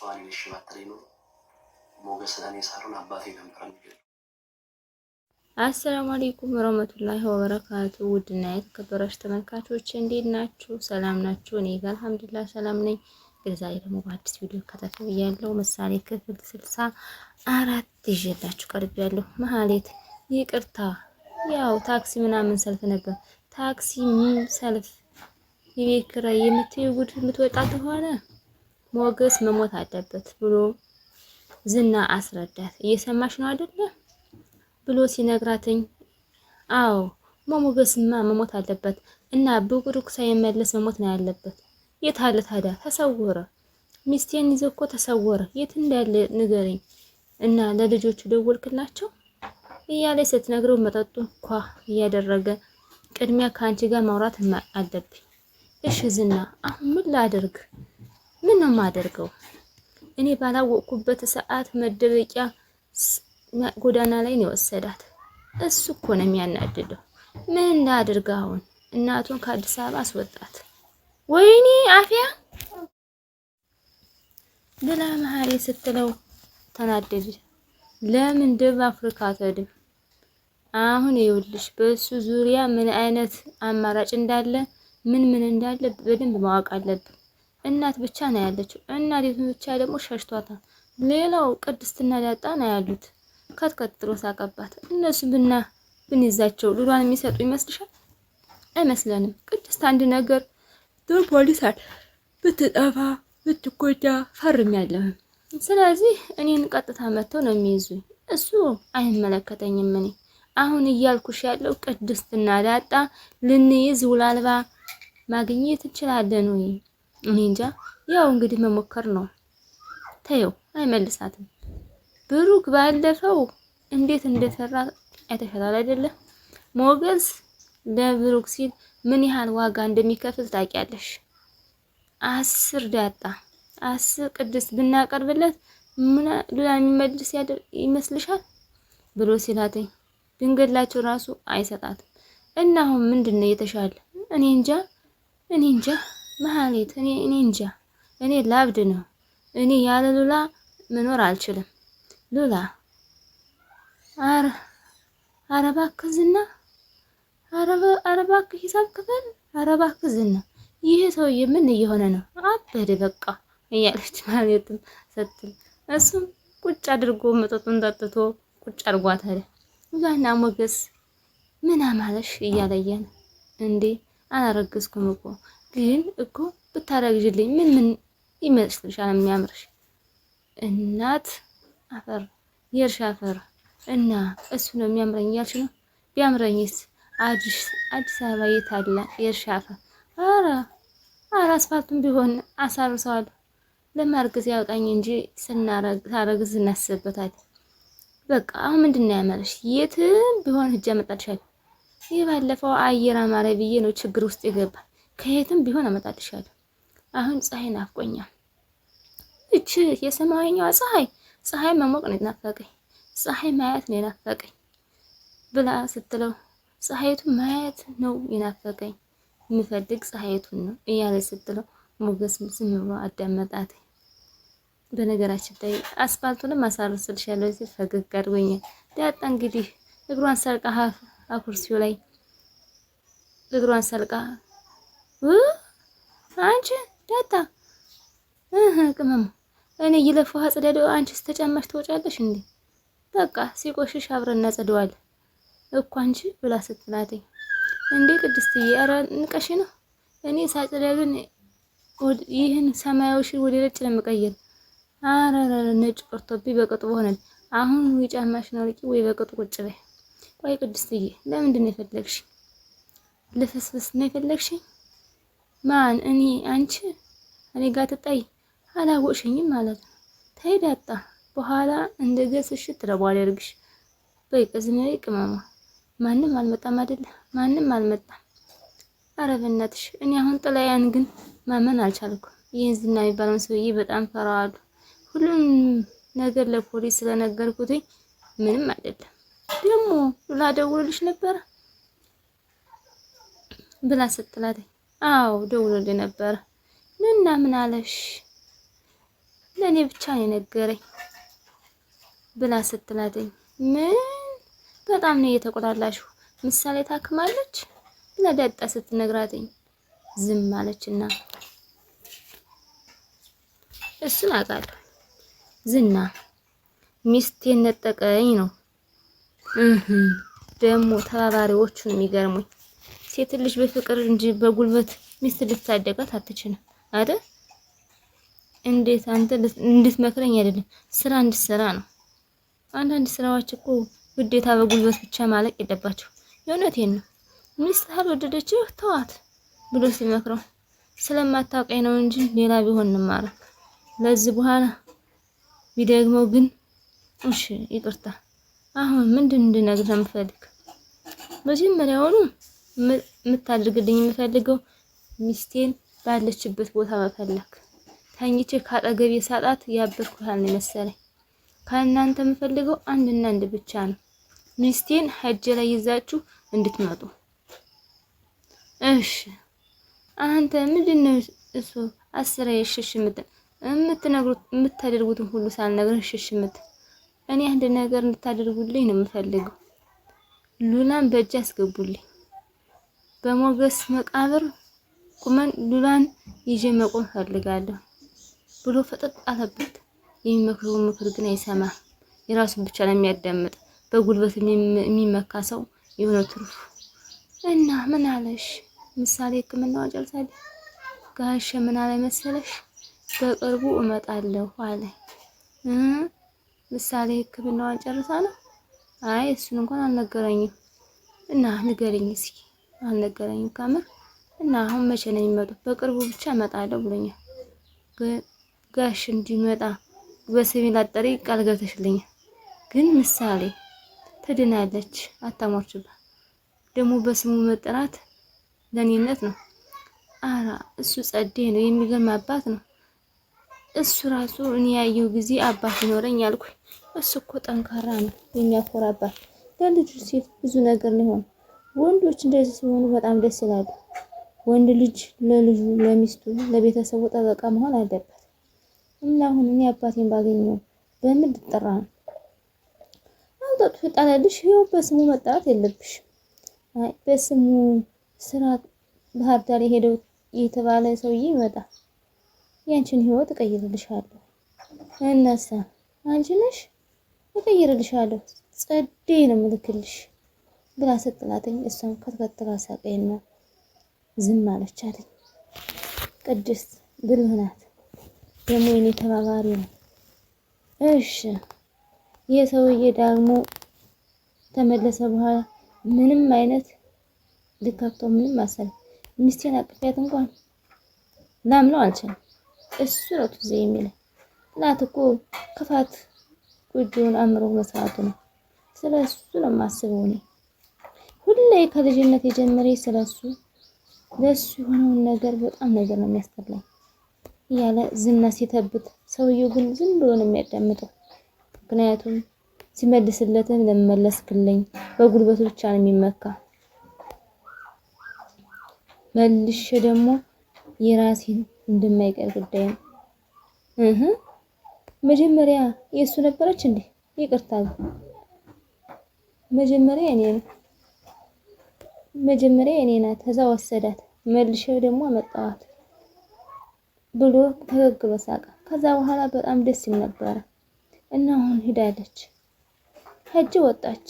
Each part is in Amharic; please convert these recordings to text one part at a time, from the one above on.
እሷን ይሽባትሪ ነው ሞገስ ለኔ ሳይሆን አባቴ ነበር። አሰላሙ አለይኩም ወራህመቱላሂ ወበረካቱ። ውድና የተከበራችሁ ተመልካቾች እንዴት ናችሁ? ሰላም ናችሁ? እኔ ጋር አልሐምዱሊላህ ሰላም ነኝ። ዛሬ ደግሞ በአዲስ ቪዲዮ ከተፍ ብያለሁ። ምሳሌ ክፍል 64 ይዤላችሁ ቀርቤያለሁ። መሀሌት ይቅርታ፣ ያው ታክሲ ምናምን ሰልፍ ነበር። ታክሲ ሰልፍ የቤት ኪራይ የምትይው ጉድ የምትወጣ ከሆነ ሞገስ መሞት አለበት ብሎ ዝና አስረዳት። እየሰማሽ ነው አይደለ ብሎ ሲነግራትኝ፣ አዎ ሞገስማ መሞት አለበት እና ብሩክ ሳይመለስ መሞት ነው ያለበት። የት አለ ታዲያ? ተሰወረ። ሚስቴን ይዞ እኮ ተሰወረ። የት እንዳለ ንገረኝ እና ለልጆቹ ደወልክላቸው እያለች ስትነግረው መጠጡ ኳ እያደረገ ቅድሚያ ከአንቺ ጋር ማውራት አለብኝ። እሺ ዝና፣ አሁን ምን ላድርግ? ምን ነው የማደርገው? እኔ ባላወቅኩበት ሰዓት መደበቂያ ጎዳና ላይ ነው የወሰዳት። እሱ እኮ ነው የሚያናድደው። ምን ላድርግ አሁን? እናቱን ከአዲስ አበባ አስወጣት። ወይኔ አፍያ ብላ መሀሌ ስትለው ተናደደ። ለምን ደቡብ አፍሪካ ተድም? አሁን ይኸውልሽ በሱ ዙሪያ ምን አይነት አማራጭ እንዳለ ምን እንዳለ በደንብ ማወቅ አለብን። እናት ብቻ ነው ያለችው። እናት ብቻ ደግሞ ሸሽቷታል። ሌላው ቅድስትና ዳጣ ነው ያሉት። ከትከትሎ ሳቀባት። እነሱ ብንይዛቸው ሉሏን የሚሰጡ ይመስልሻል? አይመስለንም። ቅድስት አንድ ነገር ፖሊስ ብትጠፋ ብትጎዳ ፈርሚያለሁ። ስለዚህ እኔን ቀጥታ መጥተው ነው የሚይዙኝ። እሱ አይመለከተኝም። እኔ አሁን እያልኩሽ ያለው ቅድስትና ዳጣ ልንይዝ ውል አልባ ማግኘት እንችላለን ወይ? እኔ እንጃ። ያው እንግዲህ መሞከር ነው። ተይው፣ አይመልሳትም። ብሩክ ባለፈው እንዴት እንደፈራ አይተሻል አይደለ? ሞገስ ለብሩክ ሲል ምን ያህል ዋጋ እንደሚከፍል ታውቂያለሽ? 10 ዳጣ 10 ቅድስት ብናቀርብለት ምን ሉላ የሚመልስ ይመስልሻል? ብሎ ሲላተኝ ድንገላቸው ራሱ አይሰጣትም። እና አሁን ምንድነው የተሻለ? እኔ እንጃ መሀሌት፣ እኔ እንጃ። እኔ ላብድ ነው። እኔ ያለ ሉላ መኖር አልችልም። ሉላ ኧረ እባክህ ዝና፣ ኧረ እባክህ ሂሳብ ክፈል፣ ኧረ እባክህ ዝና፣ ይሄ ሰውዬ ምን እየሆነ ነው? አበደ በቃ እያለች ማለትም ስትል እሱም ቁጭ አድርጎ መጠጡን ጠጥቶ ቁጭ አድርጓታል። ሉላና ሞገስ ምን አማለሽ እያለየን እንዴ፣ አላረግዝኩም እኮ ግን እኮ ብታረግዥልኝ ምን ይመስልሻል የሚያምርሽ? እናት አፈር የእርሻ አፈር እና እሱ ነው የሚያምረኝ እያልሽ ነው? ቢያምረኝስ አዲስ አበባ የት አለ የእርሻ አፈር? ኧረ አስፋልቱም ቢሆን አሳርሰዋለሁ። ለማርገዝ ያውቃኝ እንጂ ሳረግዝ እናስብበታለን። በቃ አሁን ምንድን ነው ያመረሽ? የትም ቢሆን ሂጅ አመጣልሻለሁ። ይህ ባለፈው አየር አማረ ብዬ ነው ችግር ውስጥ የገባ። ከየትም ቢሆን አመጣልሻለሁ። አሁን ፀሐይ ናፍቆኛል። እቺ የሰማያዊኛዋ ፀሐይ መሞቅ ነው የናፈቀኝ፣ ፀሐይ ማየት ነው የናፈቀኝ ብላ ስትለው ፀሐይቱን ማየት ነው የናፈቀኝ፣ የምፈልግ ፀሐይቱን ነው እያለ ስትለው ሞገስ ዝም ብሎ አዳመጣት። በነገራችን ላይ አስፋልቱንም አሳርስልሻለሁ ሲል ፈገግ አድርጎኛል። ዳጣ እንግዲህ እግሯን ሰልቃ አኩርሲው ላይ እግሯን ሰልቃ አንቺ ዳጣ ቅመሙ እኔ እየለፋሁ አጽዳለሁ፣ አንቺስ ተጨማሽ ትወጫለሽ እንዴ? በቃ ሲቆሽሽ አብረን እናጸደዋለን እኮ አንቺ ብላ ስትላተኝ፣ እንዴ ቅድስትዬ፣ ኧረ ንቀሽ ነው። እኔ ሳጽዳ ግን ይህን ሰማያዊ ወደ ነጭ ለመቀየር፣ ኧረ ነጭ ቀርቶብኝ በቅጡ በሆነ። አሁን ወይ ጫማሽን አውልቂ ወይ በቅጡ ቁጭ በይ። ቆይ ቅድስትዬ፣ ለምንድን ነው የፈለግሽ? ልፍስፍስ ነው የፈለግሽኝ? ማን? እኔ? አንቺ? እኔ ጋር ትጣይ አላወቅሽኝም ማለት ነው። ተይ ዳጣ፣ በኋላ እንደገስሽ ትረቧል ያርግሽ። በይ ቀዝሜ ቅመማ፣ ማንም አልመጣም አይደለ? ማንም አልመጣም። ኧረ በእናትሽ፣ እኔ አሁን ጥላያን ግን ማመን አልቻልኩም። ይህን ዝና የሚባለውን ሰውዬ በጣም ፈራዋለሁ። ሁሉም ነገር ለፖሊስ ስለነገርኩትኝ ምንም አይደለም። ደግሞ ሉላ ደውሎልሽ ነበረ ብላ ስትላት፣ አዎ ደውሎልኝ ነበረ። እና ምን አለሽ? ለእኔ ብቻ ነው የነገረኝ ብላ ስትላተኝ ምን በጣም ነው የተቆላላሽው ምሳሌ ታክማለች ብላ ዳጣ ስትነግራተኝ ዝም አለችና እሱን አውቃለሁ ዝና ሚስቴን ነጠቀኝ ነው ደግሞ ተባባሪዎቹን የሚገርሙኝ ሴት ልጅ በፍቅር እንጂ በጉልበት ሚስት ልታደጋት አትችልም አይደል? እንዴት አንተ እንድትመክረኝ አይደለም ስራ እንድትሰራ ነው። አንዳንድ ስራዎች እኮ ግዴታ በጉልበት ብቻ ማለቅ የለባቸው። የእውነቴን ነው። ሚስት ካልወደደችህ ተዋት ብሎ ሲመክረው ስለማታውቀኝ ነው እንጂ ሌላ ቢሆን እንማረክ። ለዚህ በኋላ ቢደግመው ግን እሺ ይቅርታ። አሁን ምንድን እንድነግርህ የምፈልግ መጀመሪያውኑ የምታደርግልኝ የምፈልገው ሚስቴን ባለችበት ቦታ መፈለግ ተኝቼ ካጠገቤ ሳጣት ያበርኩ ያህል ነው መሰለኝ። ከእናንተ የምፈልገው አንድና አንድ ብቻ ነው ሚስቴን ሀጀ ላይ ይዛችሁ እንድትመጡ። እሺ አንተ ምንድነው እሱ አስራ የሽሽምት የምታደርጉትን ሁሉ ሳልነግርህ ሽሽምት። እኔ አንድ ነገር እንድታደርጉልኝ ነው የምፈልገው። ሉላን በእጅ አስገቡልኝ። በሞገስ መቃብር ቁመን ሉላን ይዤ መቆም ፈልጋለሁ ብሎ ፈጠጥ አለበት። የሚመክረው ምክር ግን አይሰማ። የራሱን ብቻ ነው የሚያዳምጥ። በጉልበት የሚመካ ሰው የሆነ ትርፉ እና ምን አለሽ? ምሳሌ ሕክምናው ጨርሳለች። ጋሽ ምን አለ መሰለሽ? በቅርቡ እመጣለሁ አለ። ምሳሌ ሕክምናዋን ጨርሳ ነው? አይ እሱን እንኳን አልነገረኝም። እና ንገረኝ እስኪ። አልነገረኝም ካመር እና አሁን መቼ ነው የሚመጡት? በቅርቡ ብቻ እመጣለሁ ብሎኛል። ጋሽ እንዲመጣ በስሜ ላጠሪ ቃል ገብተሽልኛል። ግን ምሳሌ ትድናለች፣ አታሟርችባት። ደግሞ በስሙ መጠራት ለኔነት ነው። አራ እሱ ጸዴ ነው፣ የሚገርም አባት ነው። እሱ ራሱ እኔ ያየው ጊዜ አባት ይኖረኝ ያልኩኝ። እሱ እኮ ጠንካራ ነው፣ የሚያኮራ አባት። ለልጁ ሴት ብዙ ነገር ነው። ወንዶች እንደዚህ ሲሆኑ በጣም ደስ ይላሉ። ወንድ ልጅ ለልጁ፣ ለሚስቱ፣ ለቤተሰቡ ጠበቃ መሆን አለበት። እና አሁን እኔ አባቴን ባገኘው በምን ልጠራ ነው? አውጣቱ ጣላለሽ። ይኸው በስሙ መጠራት የለብሽ። አይ በስሙ ስራ ባህር ዳር የሄደው የተባለ ሰውዬ ይመጣ ያንቺን ህይወት እቀይርልሻለሁ። እናሳ አንቺ ነሽ እቀይርልሻለሁ፣ ጸዴ ነው ምልክልሽ ብላ ስትላተኝ እሷም ከተከተላ ሳቀይና ዝም አለቻለኝ። ቅድስት ብልህ ናት፣ ደግሞ የኔ ተባባሪ ነው። እሺ የሰውዬ ደግሞ ተመለሰ በኋላ ምንም አይነት ልካክተው ምንም አሰለ ሚስቴን አቅፊያት እንኳን ላምነው አልችልም። እሱ ነው ትዝ የሚለኝ። ጥላት እኮ ክፋት ጎጆውን አምሮ መስራቱ ነው። ስለሱ ነው የማስበው እኔ ሁሌ ከልጅነት የጀመረ ስለሱ ለሱ የሆነውን ነገር በጣም ነገር ነው የሚያስጠላኝ እያለ ዝና ሲተብት፣ ሰውየው ግን ዝም ብሎ ነው የሚያዳምጠው። ምክንያቱም ሲመልስለትም ለመመለስክልኝ በጉልበቱ ብቻ ነው የሚመካ። መልሼ ደግሞ የራሴን እንደማይቀር ጉዳይ ነው። መጀመሪያ የሱ ነበረች እንዴ? ይቅርታ መጀመሪያ እኔ ናት፣ ከዛ ወሰዳት፣ መልሼ ደግሞ አመጣዋት ብሎ ፈገግ ብሎ ሳቀ። ከዛ በኋላ በጣም ደስ ይል ነበረ እና አሁን ሄዳለች፣ ሀጅ ወጣች።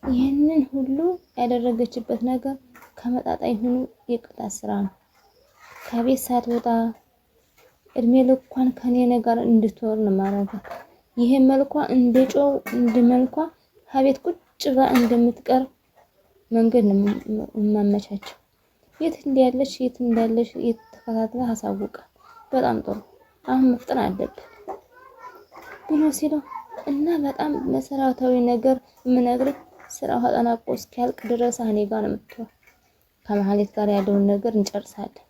ይህንን ሁሉ ያደረገችበት ነገር ከመጣጣይ ሆኖ የቅጣት ስራ ነው። ከቤት ሳትወጣ እድሜ ልኳን ከኔ ነገር እንድትወር ነው ማረጋት። ይሄ መልኳ እንደጮው እንደመልኳ ከቤት ቁጭ ብላ እንደምትቀር መንገድ ነው ማመቻቸው። የት እንዳለሽ ተከታትላ አሳውቃ። በጣም ጥሩ፣ አሁን መፍጠን አለብን ብሎ ሲለው እና በጣም መሰረታዊ ነገር የምነግርህ ስራው ተጠናቆ እስኪያልቅ ድረስ እኔ ጋር ነው የምትሆን። ከመሀሌት ጋር ያለውን ነገር እንጨርሳለን።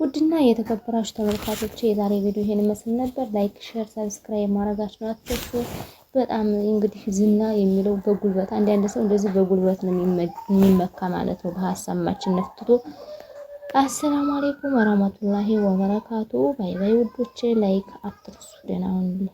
ውድና የተከበራችሁ ተመልካቾቼ የዛሬ ቪዲዮ ይሄን መስል ነበር። ላይክ፣ ሼር፣ ሰብስክራይብ ማድረጋችሁን አትርሱ። በጣም እንግዲህ ዝና የሚለው በጉልበት አንዳንድ ሰው እንደዚህ በጉልበት ነው የሚመካ ማለት ነው። በሀሳብ ማችነት ትቶ አሰላሙ አለይኩም ወራህመቱላሂ ወበረካቱ። ባይ ባይ ውዶቼ፣ ላይክ አትርሱ። ደህና ሁኑልኝ።